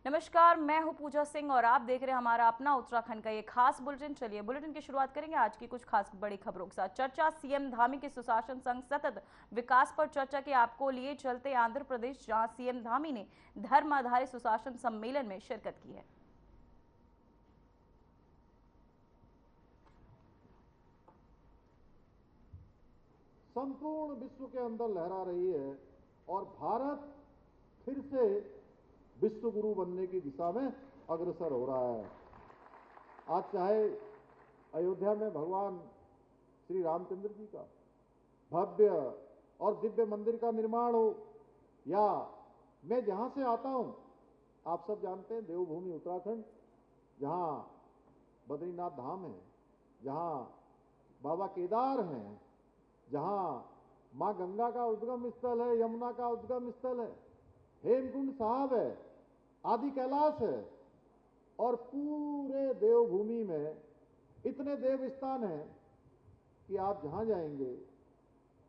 नमस्कार, मैं हूं पूजा सिंह और आप देख रहे हैं हमारा अपना उत्तराखंड का ये खास बुलेटिन। चलिए बुलेटिन की शुरुआत करेंगे आज की कुछ खास बड़ी खबरों के साथ। चर्चा सीएम धामी के सुशासन संघ सतत विकास पर चर्चा के आपको लिए चलते आंध्र प्रदेश, जहां सीएम धामी ने धर्म आधारित सुशासन सम्मेलन में शिरकत की है। संपूर्ण विश्व के अंदर लहरा रही है और भारत फिर से विश्व गुरु बनने की दिशा में अग्रसर हो रहा है। आज चाहे अयोध्या में भगवान श्री रामचंद्र जी का भव्य और दिव्य मंदिर का निर्माण हो, या मैं जहां से आता हूं, आप सब जानते हैं देवभूमि उत्तराखंड, जहां बद्रीनाथ धाम है, जहां बाबा केदार हैं, जहां मां गंगा का उद्गम स्थल है, यमुना का उद्गम स्थल है, हेमकुंड साहब है, आदि कैलाश है, और पूरे देवभूमि में इतने देव स्थान हैं कि आप जहां जाएंगे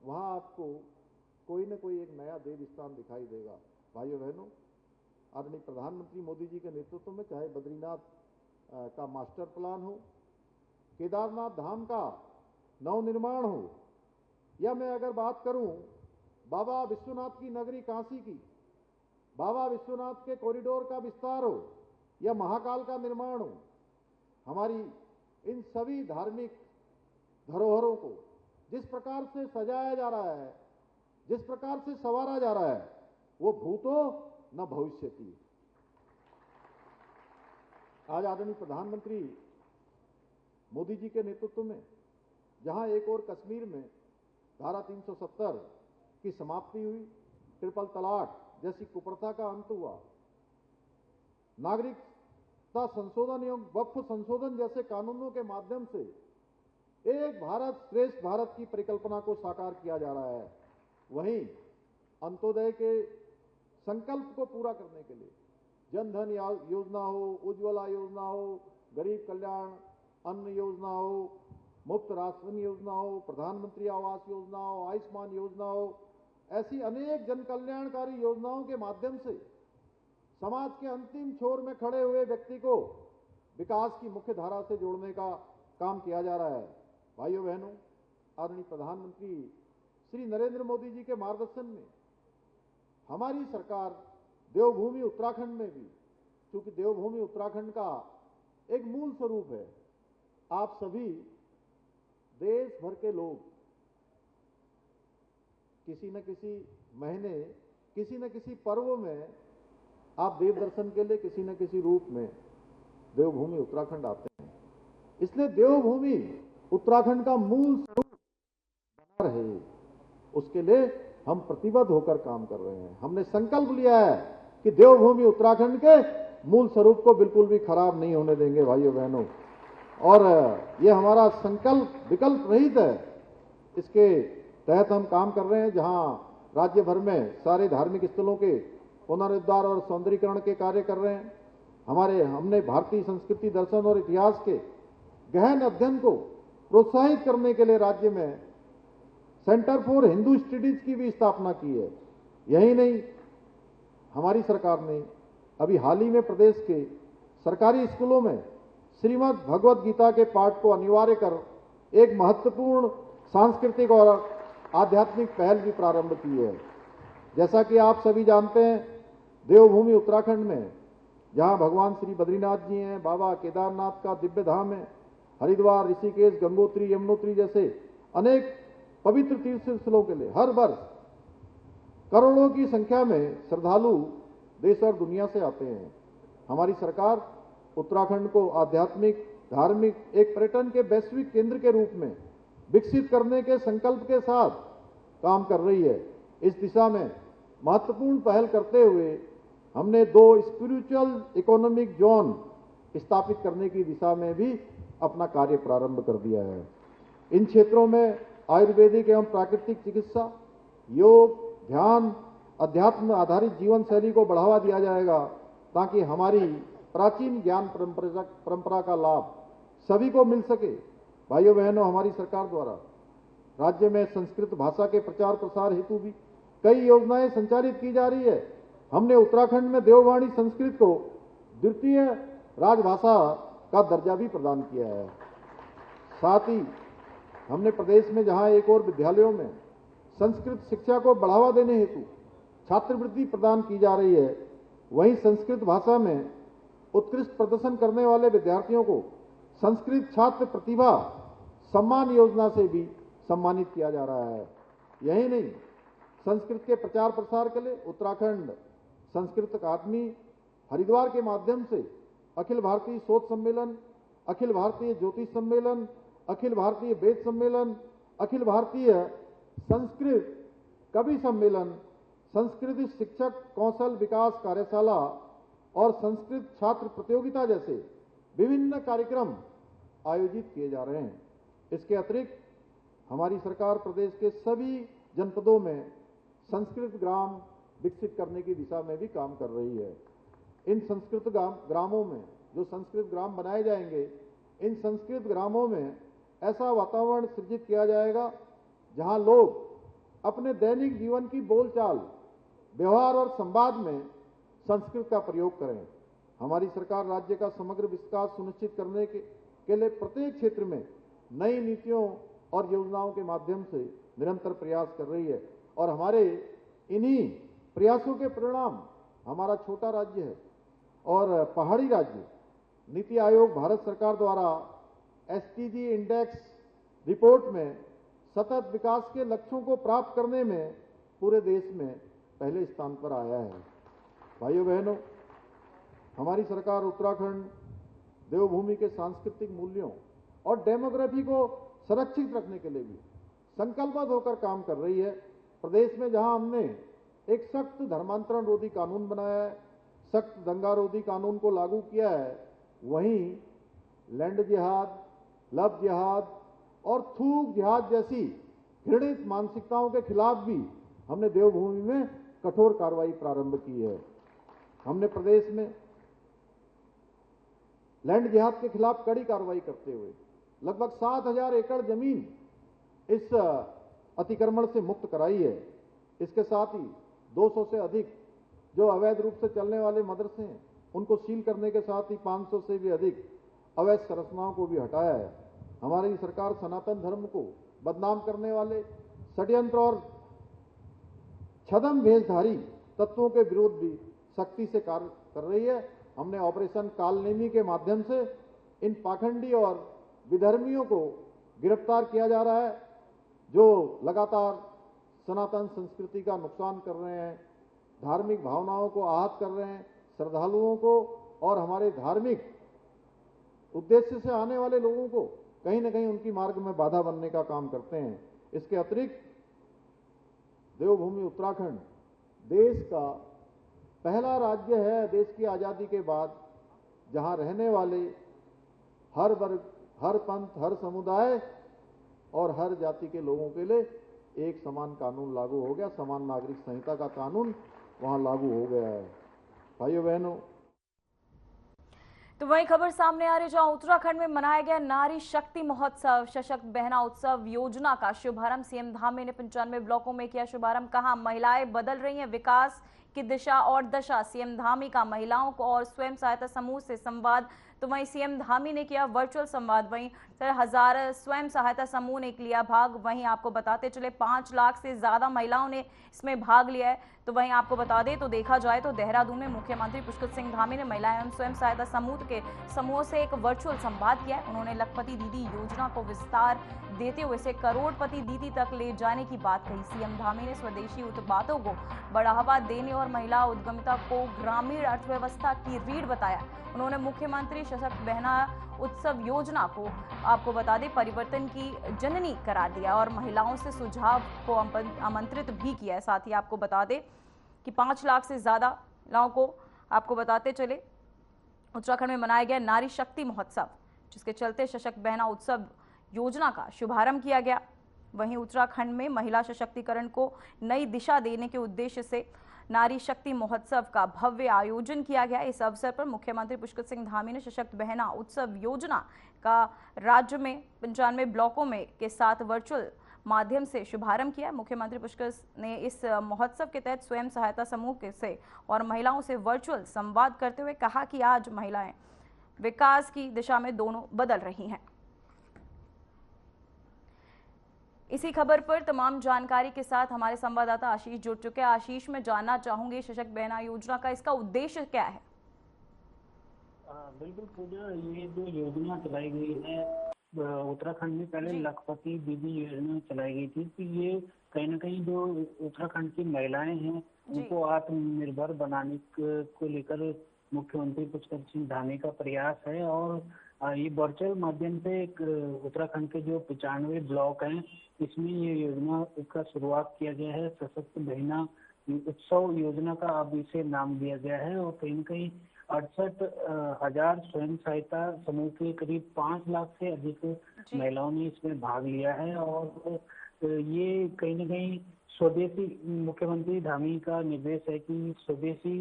वहां आपको कोई न कोई एक नया देव स्थान दिखाई देगा। भाइयों बहनों, आदरणीय प्रधानमंत्री मोदी जी के नेतृत्व में चाहे बद्रीनाथ का मास्टर प्लान हो, केदारनाथ धाम का नवनिर्माण हो, या मैं अगर बात करूं बाबा विश्वनाथ की नगरी काशी की, बाबा विश्वनाथ के कॉरिडोर का विस्तार हो, या महाकाल का निर्माण हो, हमारी इन सभी धार्मिक धरोहरों को जिस प्रकार से सजाया जा रहा है, जिस प्रकार से संवारा जा रहा है, वो भूतो न भविष्यति। आज आदरणीय प्रधानमंत्री मोदी जी के नेतृत्व में जहां एक और कश्मीर में धारा 370 की समाप्ति हुई, ट्रिपल तलाक जैसी कुप्रथा का अंत हुआ, नागरिकता संशोधन एवं वक्फ संशोधन जैसे कानूनों के माध्यम से एक भारत श्रेष्ठ भारत की परिकल्पना को साकार किया जा रहा है। वहीं अंत्योदय के संकल्प को पूरा करने के लिए जनधन योजना हो, उज्ज्वला योजना हो, गरीब कल्याण अन्न योजना हो, मुफ्त राशन योजना हो, प्रधानमंत्री आवास योजना हो, आयुष्मान योजना हो, ऐसी अनेक जन कल्याणकारी योजनाओं के माध्यम से समाज के अंतिम छोर में खड़े हुए व्यक्ति को विकास की मुख्य धारा से जोड़ने का काम किया जा रहा है। भाइयों बहनों, आदरणीय प्रधानमंत्री श्री नरेंद्र मोदी जी के मार्गदर्शन में हमारी सरकार देवभूमि उत्तराखंड में भी, क्योंकि देवभूमि उत्तराखंड का एक मूल स्वरूप है, आप सभी देश भर के लोग किसी न किसी महीने, किसी न किसी पर्व में आप देव दर्शन के लिए किसी न किसी रूप में देवभूमि उत्तराखंड आते हैं। इसलिए देवभूमि उत्तराखंड का मूल स्वरूप बना रहे, उसके लिए हम प्रतिबद्ध होकर काम कर रहे हैं। हमने संकल्प लिया है कि देवभूमि उत्तराखंड के मूल स्वरूप को बिल्कुल भी खराब नहीं होने देंगे भाइयों बहनों, और ये हमारा संकल्प विकल्प रहित है। इसके तहत हम काम कर रहे हैं, जहां राज्य भर में सारे धार्मिक स्थलों के पुनरुद्धार और सौंदर्यीकरण के कार्य कर रहे हैं। हमने भारतीय संस्कृति, दर्शन और इतिहास के गहन अध्ययन को प्रोत्साहित करने के लिए राज्य में सेंटर फॉर हिंदू स्टडीज की भी स्थापना की है। यही नहीं, हमारी सरकार ने अभी हाल ही में प्रदेश के सरकारी स्कूलों में श्रीमद् भगवद गीता के पाठ को अनिवार्य कर एक महत्वपूर्ण सांस्कृतिक और आध्यात्मिक पहल भी प्रारंभ की है। जैसा कि आप सभी जानते हैं, देवभूमि उत्तराखंड में जहां भगवान श्री बद्रीनाथ जी हैं, बाबा केदारनाथ का दिव्य धाम है, हरिद्वार, ऋषिकेश, गंगोत्री, यमुनोत्री जैसे अनेक पवित्र तीर्थ स्थलों के लिए हर वर्ष करोड़ों की संख्या में श्रद्धालु देश और दुनिया से आते हैं। हमारी सरकार उत्तराखंड को आध्यात्मिक, धार्मिक एक पर्यटन के वैश्विक केंद्र के रूप में विकसित करने के संकल्प के साथ काम कर रही है। इस दिशा में महत्वपूर्ण पहल करते हुए हमने 2 स्पिरिचुअल इकोनॉमिक जोन स्थापित करने की दिशा में भी अपना कार्य प्रारंभ कर दिया है। इन क्षेत्रों में आयुर्वेदिक एवं प्राकृतिक चिकित्सा, योग, ध्यान, अध्यात्म आधारित जीवन शैली को बढ़ावा दिया जाएगा, ताकि हमारी प्राचीन ज्ञान परंपरा का लाभ सभी को मिल सके। भाइयों बहनों, हमारी सरकार द्वारा राज्य में संस्कृत भाषा के प्रचार प्रसार हेतु भी कई योजनाएं संचालित की जा रही है। हमने उत्तराखंड में देववाणी संस्कृत को द्वितीय राजभाषा का दर्जा भी प्रदान किया है। साथ ही हमने प्रदेश में जहां एक और विद्यालयों में संस्कृत शिक्षा को बढ़ावा देने हेतु छात्रवृत्ति प्रदान की जा रही है, वहीं संस्कृत भाषा में उत्कृष्ट प्रदर्शन करने वाले विद्यार्थियों को संस्कृत छात्र प्रतिभा सम्मान योजना से भी सम्मानित किया जा रहा है। यही नहीं, संस्कृत के प्रचार प्रसार के लिए उत्तराखंड संस्कृत अकादमी हरिद्वार के माध्यम से अखिल भारतीय शोध सम्मेलन, अखिल भारतीय ज्योतिष सम्मेलन, अखिल भारतीय वेद सम्मेलन, अखिल भारतीय संस्कृत कवि सम्मेलन, संस्कृत शिक्षक कौशल विकास कार्यशाला और संस्कृत छात्र प्रतियोगिता जैसे विभिन्न कार्यक्रम आयोजित किए जा रहे हैं। इसके अतिरिक्त हमारी सरकार प्रदेश के सभी जनपदों में संस्कृत ग्राम विकसित करने की दिशा में भी काम कर रही है। इन संस्कृत ग्रामों में जो संस्कृत ग्राम बनाए जाएंगे, इन संस्कृत ग्रामों में ऐसा वातावरण सृजित किया जाएगा जहां लोग अपने दैनिक जीवन की बोलचाल, व्यवहार और संवाद में संस्कृत का प्रयोग करें। हमारी सरकार राज्य का समग्र विकास सुनिश्चित करने के लिए प्रत्येक क्षेत्र में नई नीतियों और योजनाओं के माध्यम से निरंतर प्रयास कर रही है और हमारे इन्हीं प्रयासों के परिणाम हमारा छोटा राज्य है और पहाड़ी राज्य नीति आयोग भारत सरकार द्वारा एसटीजी इंडेक्स रिपोर्ट में सतत विकास के लक्ष्यों को प्राप्त करने में पूरे देश में पहले स्थान पर आया है। भाइयों बहनों, हमारी सरकार उत्तराखंड देवभूमि के सांस्कृतिक मूल्यों और डेमोग्राफी को संरक्षित रखने के लिए भी संकल्पबद्ध होकर काम कर रही है। प्रदेश में जहां हमने एक सख्त धर्मांतरण रोधी कानून बनाया है, सख्त दंगा रोधी कानून को लागू किया है, वहीं लैंड जिहाद, लव जिहाद और थूक जिहाद जैसी घृणित मानसिकताओं के खिलाफ भी हमने देवभूमि में कठोर कार्रवाई प्रारंभ की है। हमने प्रदेश में लैंड जिहाद के खिलाफ कड़ी कार्रवाई करते हुए लगभग 7,000 एकड़ जमीन इस अतिक्रमण से मुक्त कराई है। इसके साथ ही 200 से अधिक जो अवैध रूप से चलने वाले मदरसे हैं उनको सील करने के साथ ही 500 से भी अधिक अवैध संरचनाओं को भी हटाया है। हमारी सरकार सनातन धर्म को बदनाम करने वाले षड्यंत्र और छद्म भेषधारी तत्वों के विरोध भी सख्ती से कार्य कर रही है। हमने ऑपरेशन कालनेमी के माध्यम से इन पाखंडी और विधर्मियों को गिरफ्तार किया जा रहा है जो लगातार सनातन संस्कृति का नुकसान कर रहे हैं, धार्मिक भावनाओं को आहत कर रहे हैं, श्रद्धालुओं को और हमारे धार्मिक उद्देश्य से आने वाले लोगों को कहीं न कहीं उनकी मार्ग में बाधा बनने का काम करते हैं। इसके अतिरिक्त देवभूमि उत्तराखंड देश का पहला राज्य है देश की आज़ादी के बाद जहां रहने वाले हर वर्ग, हर पंथ, हर समुदाय और हर जाति के लोगों के लिए एक समान कानून लागू हो गया। समान नागरिक संहिता का कानून वहां लागू हो गया है। भाइयों बहनों, तो वही खबर सामने आ रही है जहां उत्तराखंड में मनाया गया नारी शक्ति महोत्सव। सशक्त बहना उत्सव योजना का शुभारंभ सीएम धामी ने 95 ब्लॉकों में किया शुभारंभ। कहा महिलाएं बदल रही हैं विकास की दिशा और दशा। सीएम धामी का महिलाओं को और स्वयं सहायता समूह से संवाद। तो वहीं सीएम धामी ने किया वर्चुअल संवाद। वहीं 1000 स्वयं सहायता समूह ने लिया भाग। वहीं आपको बताते चले 5 लाख से ज्यादा महिलाओं ने इसमें भाग लिया है। तो वहीं आपको बता दें तो देखा जाए तो देहरादून में मुख्यमंत्री पुष्कर सिंह धामी ने महिला एवं स्वयं सहायता समूह से एक वर्चुअल संवाद किया है। उन्होंने लखपति दीदी योजना को विस्तार देते हुए इसे करोड़पति दीदी तक ले जाने की बात कही। सीएम धामी ने स्वदेशी उत्पादों को बढ़ावा देने और महिला उद्यमिता को ग्रामीण अर्थव्यवस्था की रीढ़ बताया। उन्होंने मुख्यमंत्री सशक्त बहना उत्सव योजना को आपको बता दें परिवर्तन की जननी करार दिया और महिलाओं से सुझाव को आमंत्रित भी किया है। साथ ही आपको बता दें कि 5 लाख से ज्यादा महिलाओं को आपको बताते चले उत्तराखंड में मनाया गया नारी शक्ति महोत्सव, जिसके चलते सशक्त बहना उत्सव योजना का शुभारंभ किया गया। वहीं उत्तराखंड में महिला सशक्तिकरण को नई दिशा देने के उद्देश्य से नारी शक्ति महोत्सव का भव्य आयोजन किया गया। इस अवसर पर मुख्यमंत्री पुष्कर सिंह धामी ने सशक्त बहना उत्सव योजना का राज्य में 95 ब्लॉकों में के साथ वर्चुअल माध्यम से शुभारंभ किया। मुख्यमंत्री पुष्कर ने इस महोत्सव के तहत स्वयं सहायता समूह से और महिलाओं से वर्चुअल संवाद करते हुए कहा कि आज महिलाएं विकास की दिशा में दोनों बदल रही हैं। इसी खबर पर तमाम जानकारी के साथ हमारे संवाददाता आशीष जुड़ चुके हैं। आशीष, मैं जानना चाहूंगी सशक्त बहना योजना का इसका उद्देश्य क्या है? बिल्कुल पूजा, ये जो योजना चलाई गई है उत्तराखंड में, पहले लखपति दीदी योजना चलाई गई थी। तो ये कहीं ना कहीं जो उत्तराखंड की महिलाएं हैं उनको आत्मनिर्भर बनाने को लेकर मुख्यमंत्री पुष्कर सिंह धामी का प्रयास है। और ये वर्चुअल माध्यम से उत्तराखंड के जो 95 ब्लॉक हैं इसमें ये योजना का शुरुआत किया गया है। सशक्त बहना उत्सव योजना का अब इसे नाम दिया गया है। और कहीं न कहीं 68,000 स्वयं सहायता समूह के करीब 5 लाख से अधिक महिलाओं ने इसमें भाग लिया है। और ये कहीं न कहीं स्वदेशी, मुख्यमंत्री धामी का निर्देश है कि स्वदेशी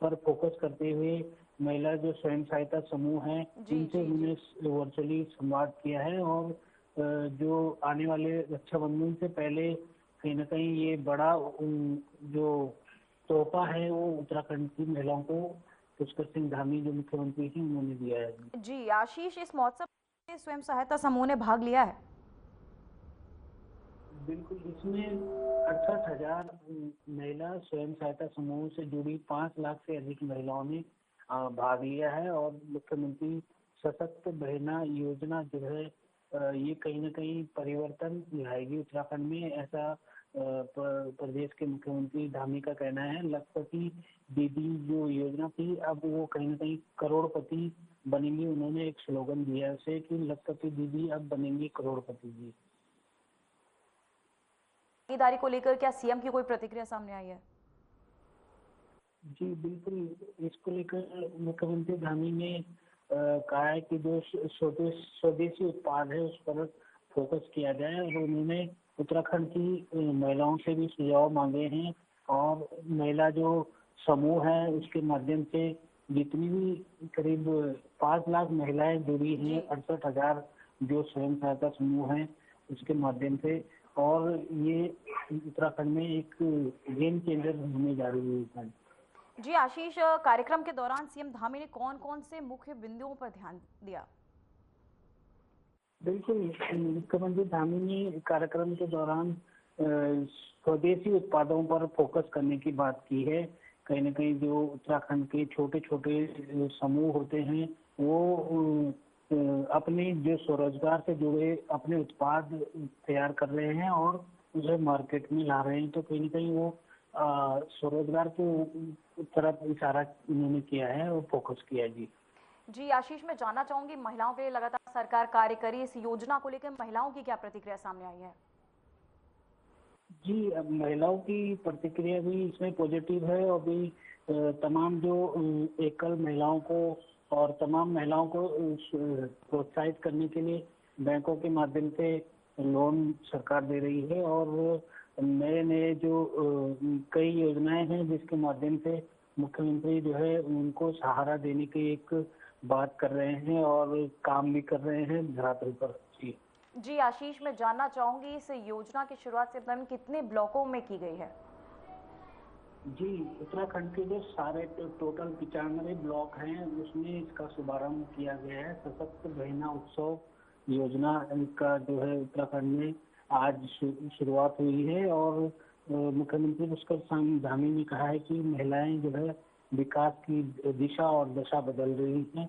पर फोकस करते हुए महिला जो स्वयं सहायता समूह है उनसे उन्होंने वर्चुअली संवाद किया है। और जो आने वाले रक्षाबंधन से पहले कहीं ना कहीं ये बड़ा जो तोहफा है वो उत्तराखंड की महिलाओं को पुष्कर सिंह धामी जो मुख्यमंत्री हैं उन्होंने दिया है। जी आशीष, इस महोत्सव में स्वयं सहायता समूह ने भाग लिया है? बिल्कुल, इसमें 68,000 महिला स्वयं सहायता समूह से जुड़ी 5 लाख से अधिक महिलाओं ने भाग लिया है। और मुख्यमंत्री सशक्त बहना योजना जो है ये कहीं ना कहीं परिवर्तन लाएगी उत्तराखंड में, ऐसा प्रदेश के मुख्यमंत्री धामी का कहना है। लखपति दीदी जो योजना थी अब वो कहीं ना कहीं करोड़पति बनेंगी। उन्होंने एक स्लोगन दिया है उसे कि लखपति दीदी अब बनेंगी करोड़पति जी। भागीदारी को लेकर क्या सीएम की कोई प्रतिक्रिया सामने आई है? जी बिल्कुल, इसको लेकर मुख्यमंत्री धामी ने कहा है कि जो स्वदेशी उत्पाद है उस पर फोकस किया जाए। और उन्होंने उत्तराखंड की महिलाओं से भी सुझाव मांगे हैं। और महिला जो समूह है उसके माध्यम से जितनी भी करीब 5 लाख महिलाएं जुड़ी हैं, 68,000 जो स्वयं सहायता समूह हैं उसके माध्यम से। और ये उत्तराखंड में एक गेम चेंजर होने जा रही है। जी आशीष, कार्यक्रम के दौरान सीएम धामी ने कौन कौन से मुख्य बिंदुओं पर ध्यान दिया? बिल्कुल, मुख्यमंत्री धामी ने कार्यक्रम के दौरान स्वदेशी उत्पादों पर फोकस करने की बात की है। कहीं ना कहीं जो उत्तराखंड के छोटे छोटे समूह होते हैं वो अपने जो स्वरोजगार से जुड़े अपने उत्पाद तैयार कर रहे हैं और उसे मार्केट में ला रहे हैं। तो कहीं ना कहीं वो स्वरोजगार की तरफ इशारा उन्होंने किया है और फोकस किया। जी आशीष, मैं जानना चाहूंगी महिलाओं के लिए लगातार सरकार कार्य करी, इस योजना को लेकर महिलाओं की क्या प्रतिक्रिया सामने आई है? जी, अब महिलाओं की प्रतिक्रिया भी इसमें पॉजिटिव है। और भी तमाम जो एकल महिलाओं को और तमाम महिलाओं को प्रोत्साहित करने के लिए बैंकों के माध्यम से लोन सरकार दे रही है। और नए नए जो कई योजनाएं हैं जिसके माध्यम से मुख्यमंत्री जो है उनको सहारा देने की एक बात कर रहे हैं और काम भी कर रहे हैं धरातल पर। जी आशीष, मैं जानना चाहूंगी इस योजना की शुरुआत से कितने ब्लॉकों में की गई है? जी, उत्तराखंड के जो सारे टोटल 95 ब्लॉक हैं उसमें इसका शुभारंभ किया गया है। सशक्त बहना उत्सव योजना का जो है उत्तराखंड में आज शुरुआत हुई है। और मुख्यमंत्री पुष्कर सिंह धामी ने कहा है कि महिलाएं जो है विकास की दिशा और दशा बदल रही हैं।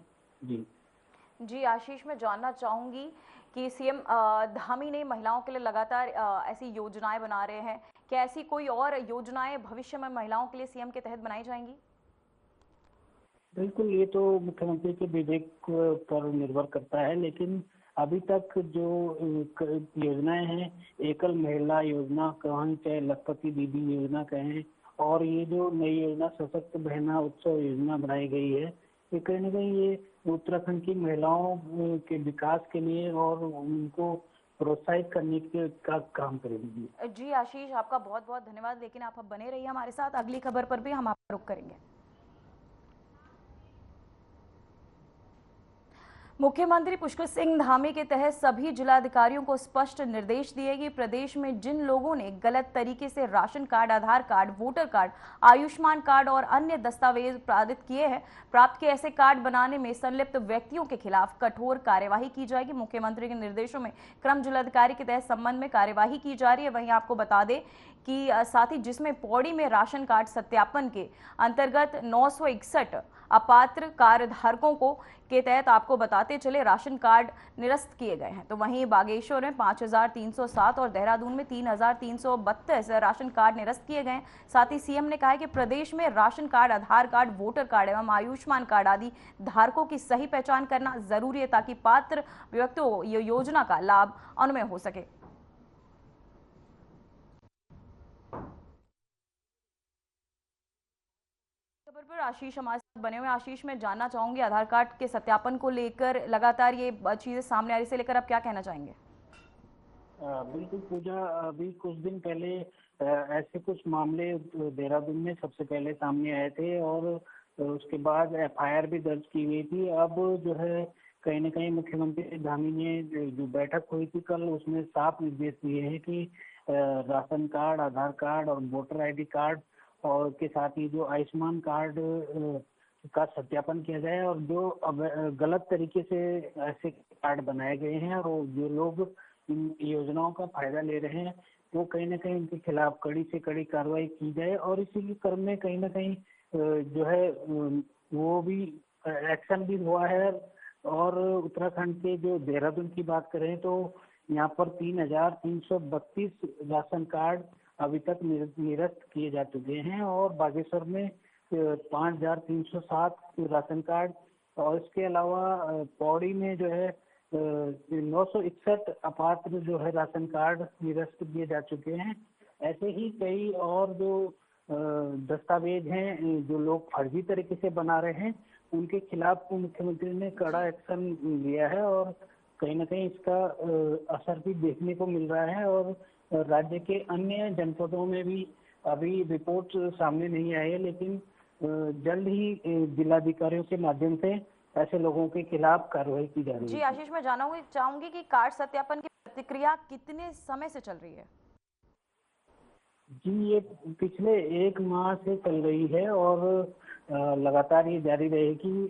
जी आशीष, मैं जानना चाहूंगी कि सीएम धामी ने महिलाओं के लिए लगातार ऐसी योजनाएं बना रहे हैं, क्या ऐसी कोई और योजनाएं भविष्य में महिलाओं के लिए सीएम के तहत बनाई जाएंगी? बिल्कुल, ये तो मुख्यमंत्री के विवेक पर निर्भर करता है। लेकिन अभी तक जो योजनाएं हैं, एकल महिला योजना कहें चाहे लखपति दीदी योजना कहें, और ये जो नई योजना सशक्त बहना उत्सव योजना बनाई गई है, ये कहीं ना कहीं ये उत्तराखंड की महिलाओं के विकास के लिए और उनको प्रोत्साहित करने के का काम करेगी। जी आशीष, आपका बहुत बहुत धन्यवाद। लेकिन आप अब बने रहिए हमारे साथ, अगली खबर पर भी हम आपका रुख करेंगे। मुख्यमंत्री पुष्कर सिंह धामी के तहत सभी जिलाधिकारियों को स्पष्ट निर्देश दिए कि प्रदेश में जिन लोगों ने गलत तरीके से ration card, Aadhaar card, voter card, Ayushman card और अन्य दस्तावेज प्राप्त किए ऐसे कार्ड बनाने में संलिप्त व्यक्तियों के खिलाफ कठोर कार्यवाही की जाएगी। मुख्यमंत्री के निर्देशों में क्रम जिलाधिकारी के तहत संबंध में कार्यवाही की जा रही है। वहीं आपको बता दें कि साथ ही जिसमें पौड़ी में राशन कार्ड सत्यापन के अंतर्गत 961 अपात्र कार्डधारकों को के तहत आपको बताते चले राशन कार्ड निरस्त किए गए हैं। तो वहीं बागेश्वर में 5307 और देहरादून में 3332 राशन कार्ड निरस्त किए गए। साथ ही सीएम ने कहा है कि प्रदेश में ration card, Aadhaar card, voter card एवं आयुष्मान कार्ड आदि धारकों की सही पहचान करना जरूरी है ताकि पात्र व्यक्तियों को ये योजना का लाभ अनुमय हो सके। खबर पर आशीष हमारे साथ बने हुए। आशीष, मैं जानना चाहूंगी आधार कार्ड के सत्यापन को लेकर लगातार ये चीजें सामने आ रही, से लेकर आप क्या कहना चाहेंगे? बिल्कुल पूजा, अभी कुछ दिन पहले ऐसे कुछ मामले देहरादून में सबसे पहले सामने आए थे और उसके बाद एफआईआर भी दर्ज की गई थी। अब जो है कहीं न कहीं मुख्यमंत्री धामी ने जो बैठक हुई थी कल, उसमें साफ निर्देश दिए हैं कि राशन कार्ड, आधार कार्ड और वोटर आईडी कार्ड और के साथ ही जो आयुष्मान कार्ड का सत्यापन किया जाए और जो अब गलत तरीके से ऐसे कार्ड बनाए गए हैं और जो लोग इन योजनाओं का फायदा ले रहे हैं वो कहीं ना कहीं उनके खिलाफ कड़ी से कड़ी कार्रवाई की जाए। और इसी के क्रम में कहीं ना कहीं जो है वो भी एक्शन भी हुआ है। और उत्तराखंड के जो देहरादून की बात करें तो यहाँ पर 3332 राशन कार्ड अभी तक निरस्त किए जा चुके हैं और बागेश्वर में 5307 राशन कार्ड और इसके अलावा पौड़ी में जो है 961 अपात्र जो है राशन कार्ड निरस्त किए जा चुके हैं। ऐसे ही कई और जो दस्तावेज हैं जो लोग फर्जी तरीके से बना रहे हैं उनके खिलाफ मुख्यमंत्री ने कड़ा एक्शन लिया है और कहीं ना कहीं इसका असर भी देखने को मिल रहा है। और राज्य के अन्य जनपदों में भी अभी रिपोर्ट सामने नहीं आई है, लेकिन जल्द ही जिलाधिकारियों के माध्यम से ऐसे लोगों के खिलाफ कार्रवाई की जा रही है। जी आशीष, मैं जानना चाहूंगी कि कार्ड सत्यापन की प्रक्रिया कितने समय से चल रही है? जी ये पिछले 1 माह से चल रही है और लगातार ये जारी रहेगी।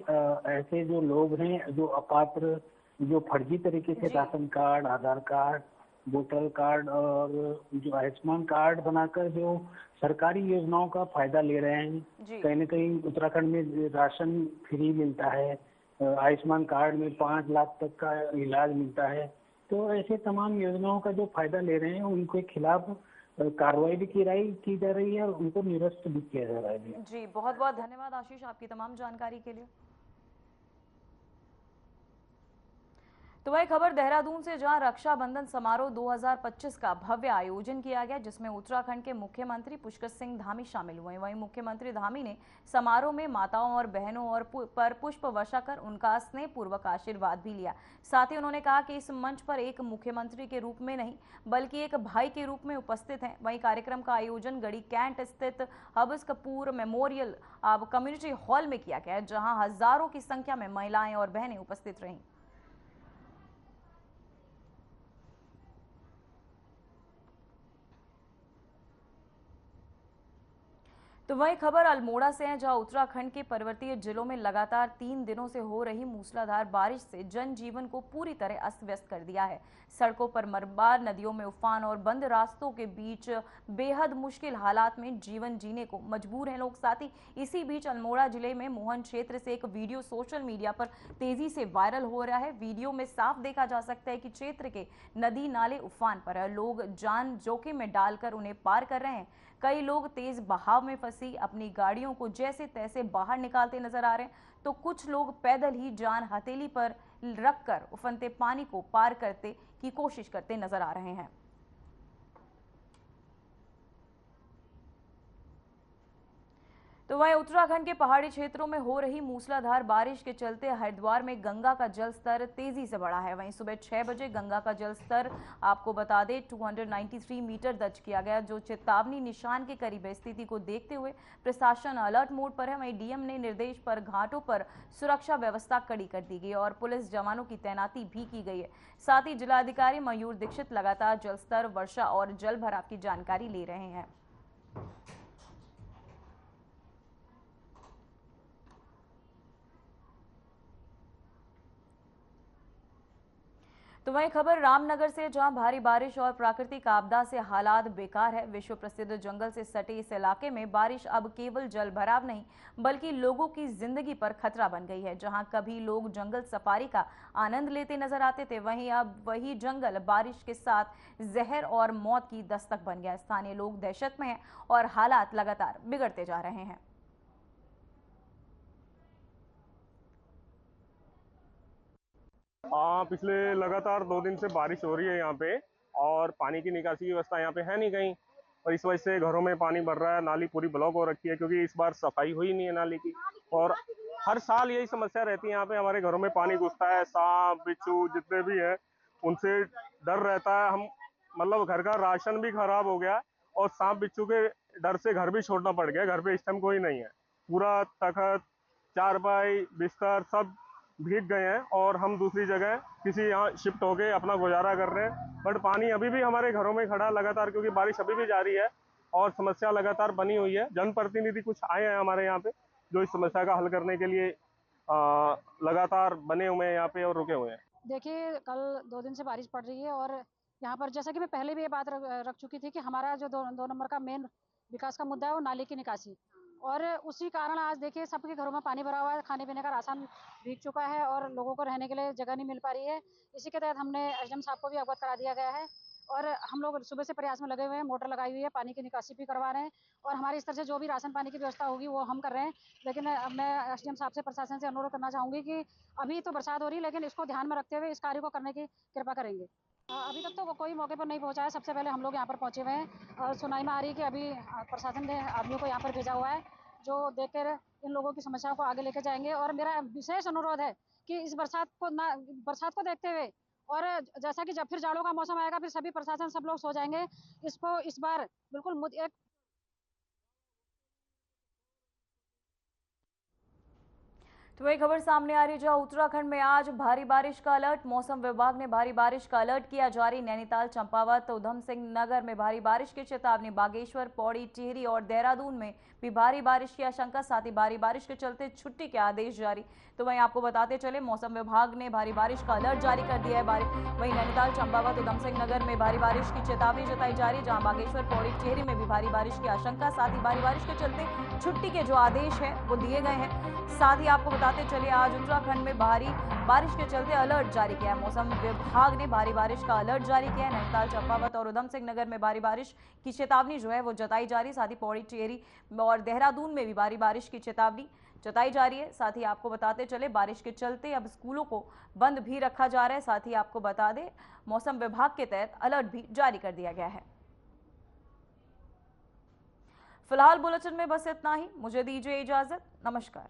ऐसे जो लोग हैं जो अपात्र, जो फर्जी तरीके से ration card, Aadhaar card, voter card और जो आयुष्मान कार्ड बनाकर जो सरकारी योजनाओं का फायदा ले रहे हैं, कहीं न कहीं उत्तराखंड में राशन फ्री मिलता है, आयुष्मान कार्ड में 5 लाख तक का इलाज मिलता है। तो ऐसे तमाम योजनाओं का जो फायदा ले रहे हैं उनके खिलाफ कार्रवाई भी की जा रही है और उनको निरस्त भी किया जा रहा है। जी बहुत बहुत धन्यवाद आशीष आपकी तमाम जानकारी के लिए। तो वही खबर देहरादून से जहां रक्षाबंधन समारोह 2025 का भव्य आयोजन किया गया जिसमें उत्तराखंड के मुख्यमंत्री पुष्कर सिंह धामी शामिल हुए। वहीं मुख्यमंत्री धामी ने समारोह में माताओं और बहनों और पर पुष्प वर्षा कर उनका स्नेहपूर्वक आशीर्वाद भी लिया। साथ ही उन्होंने कहा कि इस मंच पर एक मुख्यमंत्री के रूप में नहीं बल्कि एक भाई के रूप में उपस्थित हैं। वहीं कार्यक्रम का आयोजन गढ़ी कैंट स्थित हब्स कपूर मेमोरियल कम्युनिटी हॉल में किया गया जहाँ हजारों की संख्या में महिलाएं और बहनें उपस्थित रहीं। तो वही खबर अल्मोड़ा से है जहां उत्तराखंड के पर्वतीय जिलों में लगातार 3 दिनों से हो रही मूसलाधार बारिश से जनजीवन को पूरी तरह अस्त व्यस्त कर दिया है। सड़कों पर मरम्मत, नदियों में उफान और बंद रास्तों के बीच बेहद मुश्किल हालात में जीवन जीने को मजबूर हैं लोग। साथ ही इसी बीच अल्मोड़ा जिले में मोहन क्षेत्र से एक वीडियो सोशल मीडिया पर तेजी से वायरल हो रहा है। वीडियो में साफ देखा जा सकता है कि क्षेत्र के नदी नाले उफान पर है, लोग जान जोखिम में डालकर उन्हें पार कर रहे हैं। कई लोग तेज बहाव में फंसी अपनी गाड़ियों को जैसे तैसे बाहर निकालते नजर आ रहे हैं तो कुछ लोग पैदल ही जान हथेली पर रखकर उफनते पानी को पार करते की कोशिश करते नजर आ रहे हैं। तो वहीं उत्तराखंड के पहाड़ी क्षेत्रों में हो रही मूसलाधार बारिश के चलते हरिद्वार में गंगा का जल स्तर तेजी से बढ़ा है। वहीं सुबह 6 बजे गंगा का जल स्तर आपको बता दें 293 मीटर दर्ज किया गया, जो चेतावनी निशान के करीब है। स्थिति को देखते हुए प्रशासन अलर्ट मोड पर है। वहीं डीएम ने निर्देश पर घाटों पर सुरक्षा व्यवस्था कड़ी कर दी गई और पुलिस जवानों की तैनाती भी की गई है। साथ ही जिलाधिकारी मयूर दीक्षित लगातार जल स्तर, वर्षा और जल भराव की जानकारी ले रहे हैं। तो वहीं खबर रामनगर से, जहां भारी बारिश और प्राकृतिक आपदा से हालात बेकार है। विश्व प्रसिद्ध जंगल से सटे इस इलाके में बारिश अब केवल जल भराव नहीं बल्कि लोगों की जिंदगी पर खतरा बन गई है। जहां कभी लोग जंगल सफारी का आनंद लेते नजर आते थे, वहीं अब वही जंगल बारिश के साथ जहर और मौत की दस्तक बन गया। स्थानीय लोग दहशत में हैं और हालात लगातार बिगड़ते जा रहे हैं। पिछले लगातार 2 दिन से बारिश हो रही है यहाँ पे, और पानी की निकासी की व्यवस्था यहाँ पे है नहीं कहीं, और इस वजह से घरों में पानी भर रहा है। नाली पूरी ब्लॉक हो रखी है क्योंकि इस बार सफाई हुई नहीं है नाली की, और हर साल यही समस्या रहती है। यहाँ पे हमारे घरों में पानी घुसता है, सांप बिच्छू जितने भी है उनसे डर रहता है। हम मतलब घर का राशन भी खराब हो गया और सांप बिच्छू के डर से घर भी छोड़ना पड़ गया। घर पे इस टाइम कोई नहीं है, पूरा तखत, चारपाई, बिस्तर सब भीग गए हैं और हम दूसरी जगह किसी यहाँ शिफ्ट होके अपना गुजारा कर रहे हैं। बट पानी अभी भी हमारे घरों में खड़ा लगातार, क्योंकि बारिश अभी भी जारी है और समस्या लगातार बनी हुई है। जनप्रतिनिधि कुछ आए हैं हमारे यहाँ पे जो इस समस्या का हल करने के लिए लगातार बने हुए हैं यहाँ पे और रुके हुए हैं। देखिए, कल 2 दिन से बारिश पड़ रही है और यहाँ पर जैसा कि मैं पहले भी ये बात रख चुकी थी कि हमारा जो 2 नंबर का मेन विकास का मुद्दा है वो नाले की निकासी, और उसी कारण आज देखिए सबके घरों में पानी भरा हुआ है। खाने पीने का राशन भीग चुका है और लोगों को रहने के लिए जगह नहीं मिल पा रही है। इसी के तहत हमने एसडीएम साहब को भी अवगत करा दिया गया है और हम लोग सुबह से प्रयास में लगे हुए हैं। मोटर लगाई हुई है, पानी की निकासी भी करवा रहे हैं और हमारी स्तर से जो भी राशन पानी की व्यवस्था होगी वो हम कर रहे हैं। लेकिन अब मैं एसडीएम साहब से, प्रशासन से अनुरोध करना चाहूँगी कि अभी तो बरसात हो रही है लेकिन इसको ध्यान में रखते हुए इस कार्य को करने की कृपा करेंगे। अभी तक तो कोई मौके पर नहीं पहुंचा है। सबसे पहले हम लोग यहाँ पर पहुंचे हुए हैं और सुनाई में आ रही है कि अभी प्रशासन ने आदमियों को यहाँ पर भेजा हुआ है जो देखकर इन लोगों की समस्याओं को आगे लेकर जाएंगे। और मेरा विशेष अनुरोध है कि इस बरसात को देखते हुए, और जैसा कि जब फिर जाड़ों का मौसम आएगा फिर सभी प्रशासन सब लोग सो जाएंगे, इसको इस बार बिल्कुल एक तो वही खबर सामने आ रही है, जहां उत्तराखंड में आज भारी बारिश का अलर्ट। मौसम विभाग ने भारी बारिश का अलर्ट किया जारी। नैनीताल, चंपावत, उधम सिंह नगर में भारी बारिश की चेतावनी। बागेश्वर, पौड़ी, टिहरी और देहरादून में भी भारी बारिश की आशंका। साथ ही भारी बारिश के चलते छुट्टी के आदेश जारी। तो वहीं आपको बताते चले, मौसम विभाग ने भारी बारिश का अलर्ट जारी कर दिया है। वहीं नैनीताल, चंपावत, उधम सिंह नगर में भारी बारिश की चेतावनी जताई जा रही है, जहां बागेश्वर, पौड़ी, टिहरी में भी भारी बारिश की आशंका। साथ ही भारी बारिश के चलते छुट्टी के जो आदेश है वो दिए गए हैं। साथ ही आपको बताते चले, आज उत्तराखंड में भारी बारिश के चलते अलर्ट जारी किया है। मौसम विभाग ने भारी बारिश का अलर्ट जारी किया है। नैनीताल, चंपावत और उधम सिंह नगर में भारी बारिश की चेतावनी जो है वो जताई जा रही है। साथ ही पौड़ी, टिहरी और देहरादून में भी भारी बारिश की चेतावनी जताई जा रही है। साथ ही आपको बताते चले, बारिश के चलते अब स्कूलों को बंद भी रखा जा रहा है। साथ ही आपको बता दें, मौसम विभाग के तहत अलर्ट भी जारी कर दिया गया है। फिलहाल बुलेटिन में बस इतना ही। मुझे दीजिए इजाजत। नमस्कार।